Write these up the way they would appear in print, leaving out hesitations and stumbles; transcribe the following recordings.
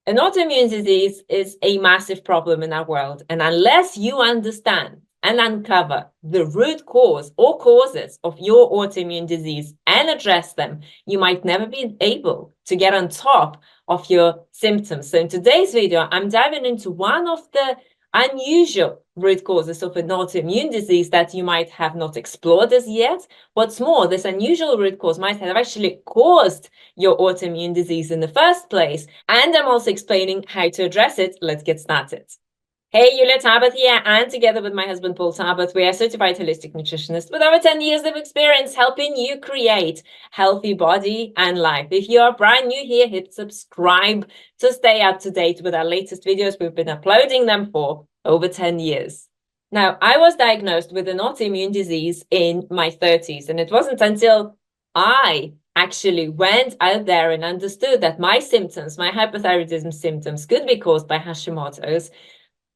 An autoimmune disease is a massive problem in our world, and unless you understand and uncover the root cause or causes of your autoimmune disease and address them, you might never be able to get on top of your symptoms. So in today's video, I'm diving into one of the unusual root causes of an autoimmune disease that you might have not explored as yet. What's more, this unusual root cause might have actually caused your autoimmune disease in the first place. And I'm also explaining how to address it. Let's get started. Hey, Julia Tabat here, and together with my husband Paul Tabat, we are certified holistic nutritionists with over 10 years of experience helping you create healthy body and life. If you are brand new here, hit subscribe to stay up to date with our latest videos. We've been uploading them for over 10 years. Now, I was diagnosed with an autoimmune disease in my 30s, and it wasn't until I actually went out there and understood that my symptoms, my hypothyroidism symptoms, could be caused by Hashimoto's.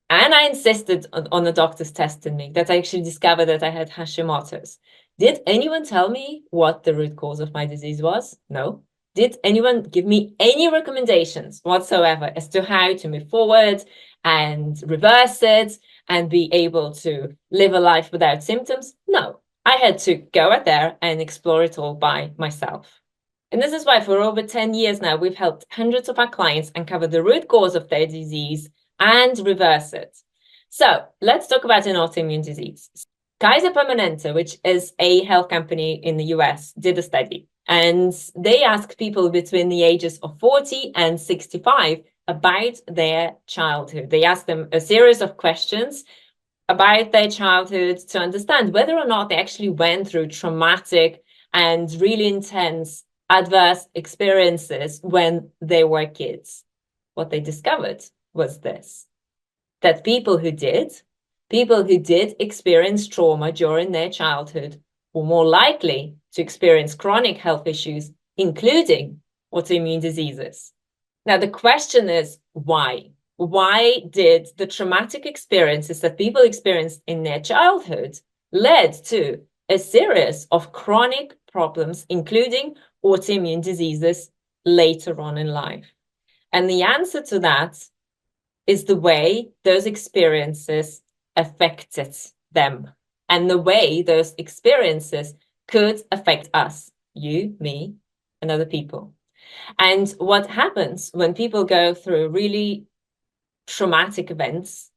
And I insisted on the doctor's testing me, that I actually discovered that I had Hashimoto's. Did anyone tell me what the root cause of my disease was? No. Did anyone give me any recommendations whatsoever as to how to move forward and reverse it and be able to live a life without symptoms? No. I had to go out there and explore it all by myself. And this is why for over 10 years now, we've helped hundreds of our clients uncover the root cause of their disease and reverse it. So let's talk about an autoimmune disease. Kaiser Permanente, which is a health company in the US, did a study, and they asked people between the ages of 40 and 65 about their childhood. They asked them a series of questions about their childhood to understand whether or not they actually went through traumatic and really intense adverse experiences when they were kids. What they discovered was this, that people who did experience trauma during their childhood were more likely to experience chronic health issues, including autoimmune diseases. Now, the question is why? Why did the traumatic experiences that people experienced in their childhood led to a series of chronic problems, including autoimmune diseases later on in life? And the answer to that is the way those experiences affected them and the way those experiences could affect us, you, me, and other people. And what happens when people go through really traumatic events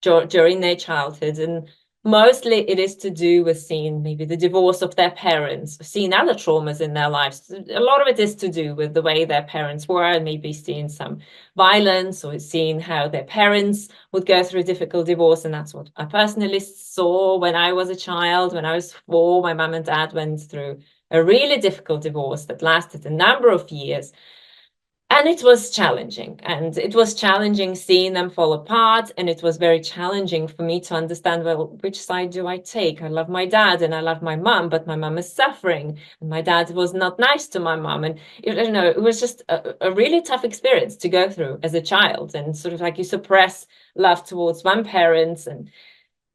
during their childhood, and mostly it is to do with seeing maybe the divorce of their parents, seeing other traumas in their lives. A lot of it is to do with the way their parents were, and maybe seeing some violence or seeing how their parents would go through difficult divorce. And that's what I personally saw when I was a child. When I was 4, my mum and dad went through a really difficult divorce that lasted a number of years. And it was challenging, and it was challenging seeing them fall apart. And it was very challenging for me to understand, well, which side do I take? I love my dad and I love my mom, but my mom is suffering and my dad was not nice to my mom. And, it was just a really tough experience to go through as a child. And sort of like you suppress love towards one parent and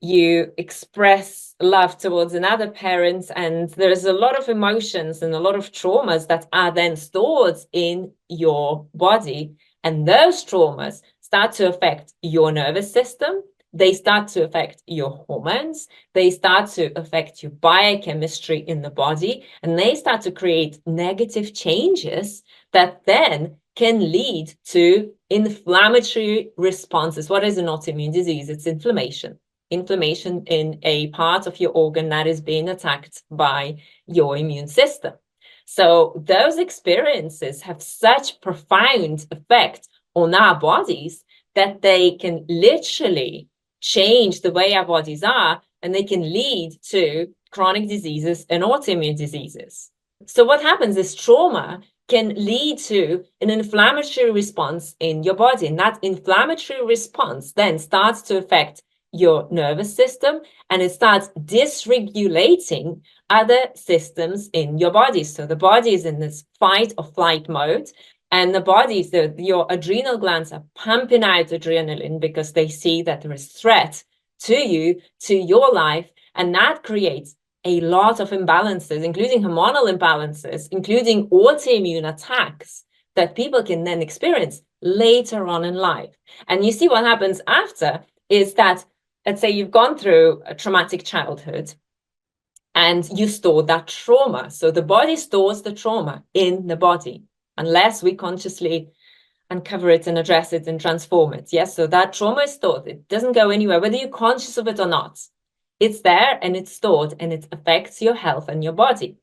you express love towards another parent, and there's a lot of emotions and a lot of traumas that are then stored in your body, and those traumas start to affect your nervous system. They start to affect your hormones, they start to affect your biochemistry in the body, and they start to create negative changes that then can lead to inflammatory responses. What is an autoimmune disease? It's inflammation in a part of your organ that is being attacked by your immune system. So those experiences have such profound effect on our bodies that they can literally change the way our bodies are, and they can lead to chronic diseases and autoimmune diseases. So what happens is trauma can lead to an inflammatory response in your body, and that inflammatory response then starts to affect your nervous system, and it starts dysregulating other systems in your body. So the body is in this fight or flight mode, and the body, so your adrenal glands are pumping out adrenaline because they see that there is threat to you, to your life, and that creates a lot of imbalances, including hormonal imbalances, including autoimmune attacks that people can then experience later on in life. And you see what happens after is that, let's say you've gone through a traumatic childhood and you store that trauma. So the body stores the trauma in the body unless we consciously uncover it and address it and transform it. Yes, so that trauma is stored. It doesn't go anywhere, whether you're conscious of it or not. It's there and it's stored and it affects your health and your body.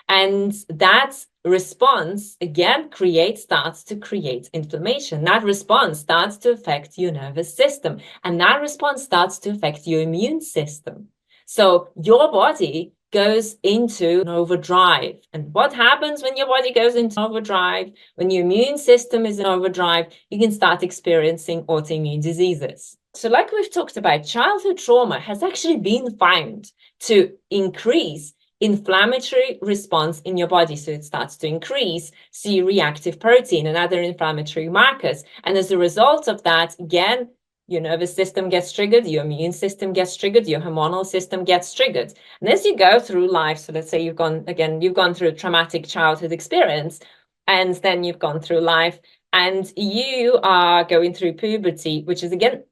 And that response, again, starts to create inflammation. That response starts to affect your nervous system. And that response starts to affect your immune system. So your body goes into an overdrive. And what happens when your body goes into overdrive? When your immune system is in overdrive, you can start experiencing autoimmune diseases. So like we've talked about, childhood trauma has actually been found to increase inflammatory response in your body. So it starts to increase C-reactive protein and other inflammatory markers. And as a result of that, again, your nervous system gets triggered, your immune system gets triggered, your hormonal system gets triggered. And as you go through life, so let's say you've gone through a traumatic childhood experience, and then you've gone through life and you are going through puberty, which is again,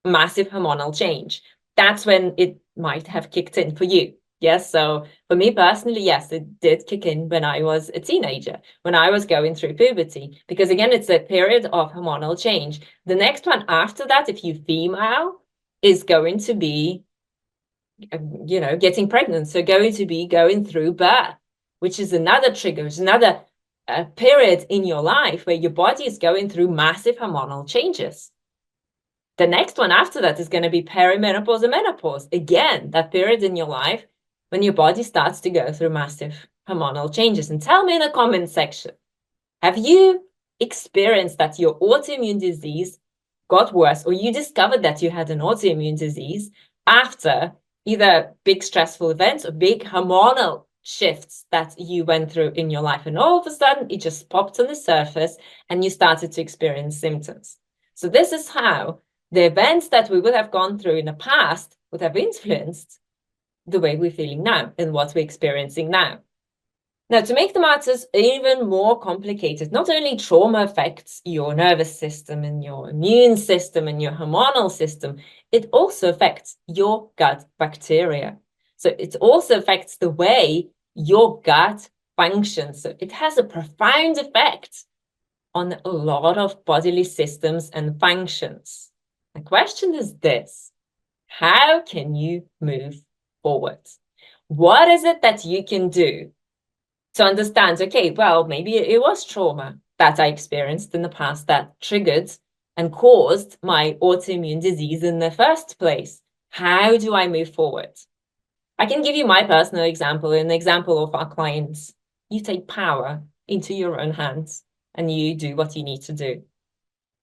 massive hormonal change. That's when it might have kicked in for you. Yes, so for me personally, yes, it did kick in when I was a teenager, when I was going through puberty, because again, it's a period of hormonal change. The next one after that, if you're female, is going to be, getting pregnant. So going to be going through birth, which is another trigger, it's another period in your life where your body is going through massive hormonal changes. The next one after that is going to be perimenopause and menopause. Again, that period in your life when your body starts to go through massive hormonal changes. And tell me in the comment section, have you experienced that your autoimmune disease got worse, or you discovered that you had an autoimmune disease after either big stressful events or big hormonal shifts that you went through in your life, and all of a sudden it just popped on the surface and you started to experience symptoms? So this is how the events that we would have gone through in the past would have influenced the way we're feeling now and what we're experiencing now. Now, to make the matters even more complicated, not only trauma affects your nervous system and your immune system and your hormonal system, it also affects your gut bacteria. So it also affects the way your gut functions. So it has a profound effect on a lot of bodily systems and functions. The question is this: how can you move forward? What is it that you can do to understand, okay, well, maybe it was trauma that I experienced in the past that triggered and caused my autoimmune disease in the first place. How do I move forward? I can give you my personal example, an example of our clients. You take power into your own hands and you do what you need to do.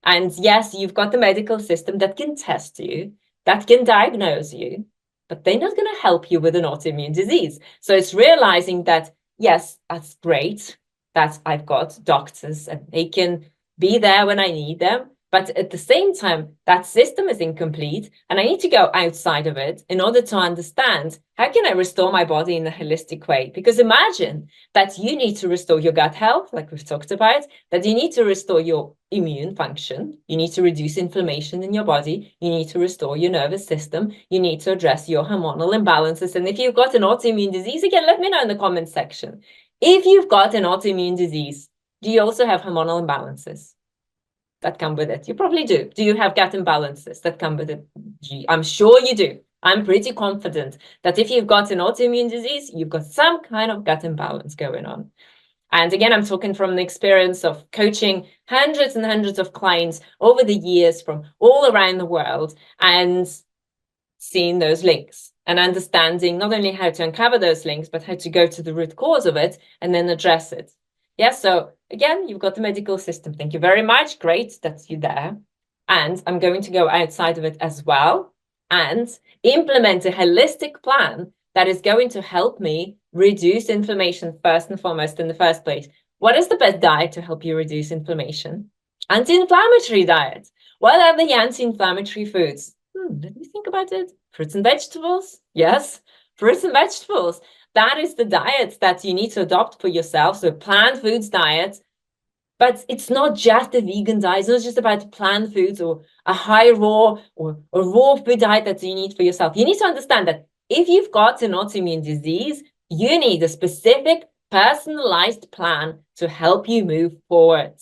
And yes, you've got the medical system that can test you, that can diagnose you, but they're not going to help you with an autoimmune disease. So it's realizing that, yes, that's great that I've got doctors and they can be there when I need them. But at the same time, that system is incomplete and I need to go outside of it in order to understand how can I restore my body in a holistic way? Because imagine that you need to restore your gut health, like we've talked about, that you need to restore your immune function, you need to reduce inflammation in your body, you need to restore your nervous system, you need to address your hormonal imbalances. And if you've got an autoimmune disease, again, let me know in the comment section. If you've got an autoimmune disease, do you also have hormonal imbalances that come with it? You probably do. Do you have gut imbalances that come with it? I'm sure you do. I'm pretty confident that if you've got an autoimmune disease, you've got some kind of gut imbalance going on. And again, I'm talking from the experience of coaching hundreds and hundreds of clients over the years from all around the world and seeing those links and understanding not only how to uncover those links, but how to go to the root cause of it and then address it. Yes, so again, you've got the medical system. Thank you very much. Great that you're there. And I'm going to go outside of it as well and implement a holistic plan that is going to help me reduce inflammation first and foremost in the first place. What is the best diet to help you reduce inflammation? Anti-inflammatory diet. What are the anti-inflammatory foods? Let me think about it. Fruits and vegetables. Yes, fruits and vegetables. That is the diet that you need to adopt for yourself. So plant foods diet, But it's not just a vegan diet. It's not just about plant foods or a high raw or a raw food diet that you need for yourself. You need to understand that if you've got an autoimmune disease, you need a specific personalized plan to help you move forward.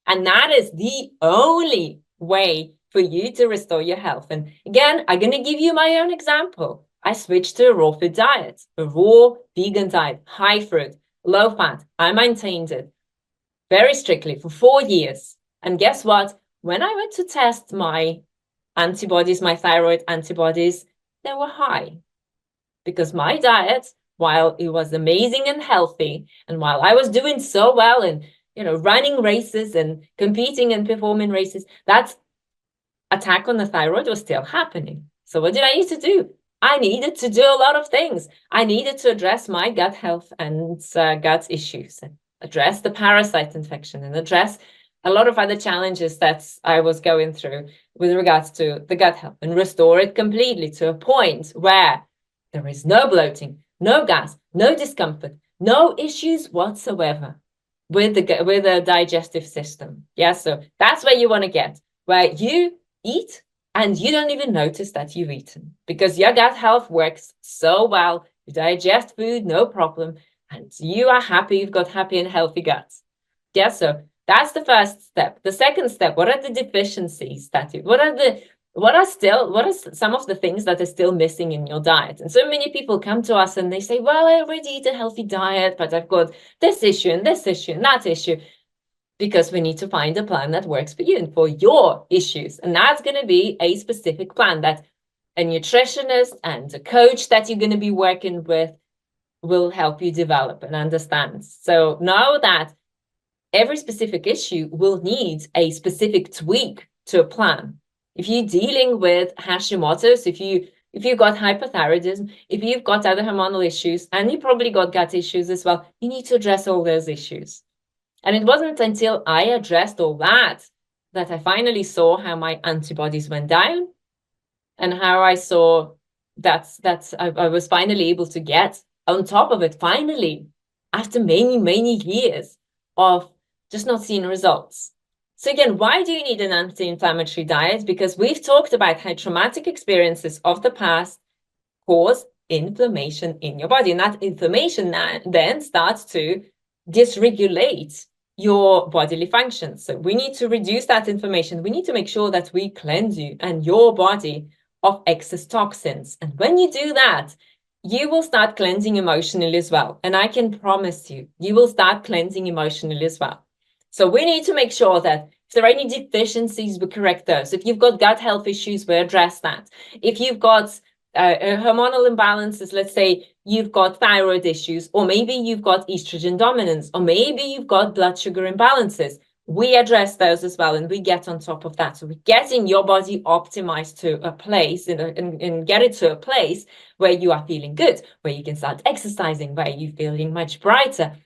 And that is the only way for you to restore your health. And again, I'm going to give you my own example. I switched to a raw food diet, a raw vegan diet, high fruit, low fat. I maintained it very strictly for 4 years. And guess what? When I went to test my antibodies, my thyroid antibodies, they were high because my diet, while it was amazing and healthy, and while I was doing so well and running races and competing and performing races, that attack on the thyroid was still happening. So what did I need to do? I needed to do a lot of things. I needed to address my gut health and gut issues, and address the parasite infection, and address a lot of other challenges that I was going through with regards to the gut health, and restore it completely to a point where there is no bloating, no gas, no discomfort, no issues whatsoever with the digestive system. Yeah, so that's where you want to get, where you eat and you don't even notice that you've eaten because your gut health works so well. You digest food, no problem, and you are happy. You've got happy and healthy guts. Yeah, so that's the first step. The second step, what are the deficiencies that what are some of the things that are still missing in your diet? And so many people come to us and they say, well, I already eat a healthy diet, but I've got this issue and this issue and that issue. Because we need to find a plan that works for you and for your issues. And that's going to be a specific plan that a nutritionist and a coach that you're going to be working with will help you develop and understand. So know that every specific issue will need a specific tweak to a plan. If you're dealing with Hashimoto's, if you've got hypothyroidism, if you've got other hormonal issues, and you probably got gut issues as well, you need to address all those issues. And it wasn't until I addressed all that I finally saw how my antibodies went down, and how I saw that I was finally able to get on top of it, finally, after many, many years of just not seeing results. So again, why do you need an anti-inflammatory diet? Because we've talked about how traumatic experiences of the past cause inflammation in your body. And that inflammation then starts to dysregulate your bodily functions. So we need to reduce that inflammation. We need to make sure that we cleanse you and your body of excess toxins. And when you do that, you will start cleansing emotionally as well. And I can promise you, you will start cleansing emotionally as well. So we need to make sure that if there are any deficiencies, we correct those. If you've got gut health issues, we address that. If you've got hormonal imbalances, let's say you've got thyroid issues, or maybe you've got estrogen dominance, or maybe you've got blood sugar imbalances, we address those as well, and we get on top of that. So we're getting your body optimized to a place and get it to a place where you are feeling good, where you can start exercising, where you're feeling much brighter.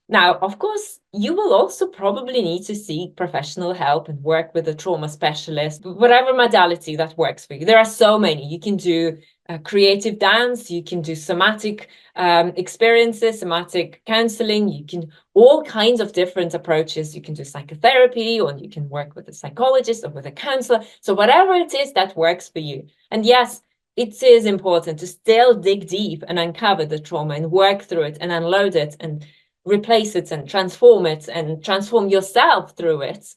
Now, of course, you will also probably need to seek professional help and work with a trauma specialist, whatever modality that works for you. There are so many. You can do creative dance, you can do somatic experiences, somatic counseling, you can all kinds of different approaches. You can do psychotherapy, or you can work with a psychologist or with a counselor. So whatever it is that works for you. And yes, it is important to still dig deep and uncover the trauma and work through it and unload it and replace it and transform yourself through it.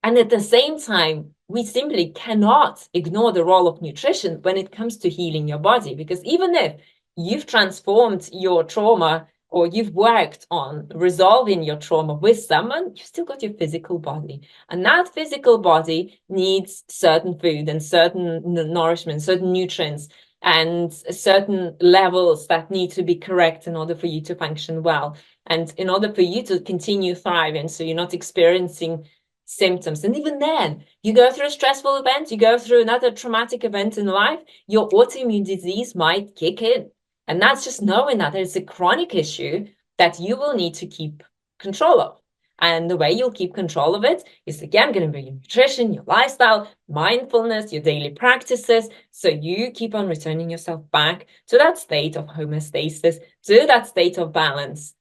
And at the same time, we simply cannot ignore the role of nutrition when it comes to healing your body, because even if you've transformed your trauma or you've worked on resolving your trauma with someone, you've still got your physical body. And that physical body needs certain food and certain nourishment, certain nutrients, and certain levels that need to be correct in order for you to function well. And in order for you to continue thriving, so you're not experiencing symptoms. And even then, you go through a stressful event, you go through another traumatic event in life, your autoimmune disease might kick in. And that's just knowing that there's a chronic issue that you will need to keep control of. And the way you'll keep control of it is, again, going to be your nutrition, your lifestyle, mindfulness, your daily practices. So you keep on returning yourself back to that state of homeostasis, to that state of balance,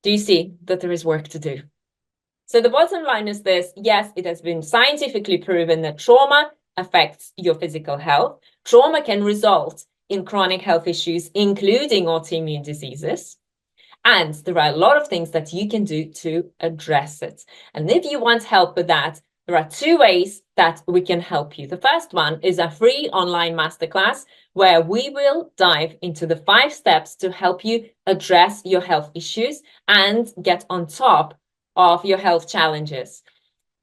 Do you see that there is work to do? So the bottom line is this: yes, it has been scientifically proven that trauma affects your physical health. Trauma can result in chronic health issues, including autoimmune diseases. And there are a lot of things that you can do to address it. And if you want help with that, there are two ways that we can help you. The first one is a free online masterclass where we will dive into the 5 steps to help you address your health issues and get on top of your health challenges.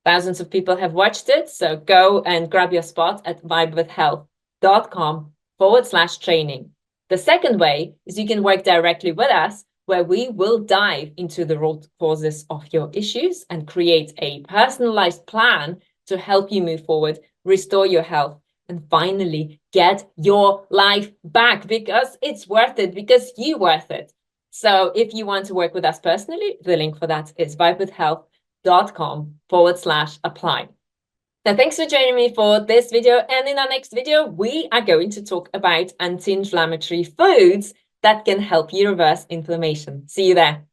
Thousands of people have watched it, so go and grab your spot at vibewithhealth.com/training. The second way is you can work directly with us, where we will dive into the root causes of your issues and create a personalized plan to help you move forward, restore your health, and finally get your life back, because it's worth it, because you're worth it. So if you want to work with us personally, the link for that is vibewithhealth.com/apply. Now, thanks for joining me for this video. And in our next video, we are going to talk about anti-inflammatory foods that can help you reverse inflammation. See you there.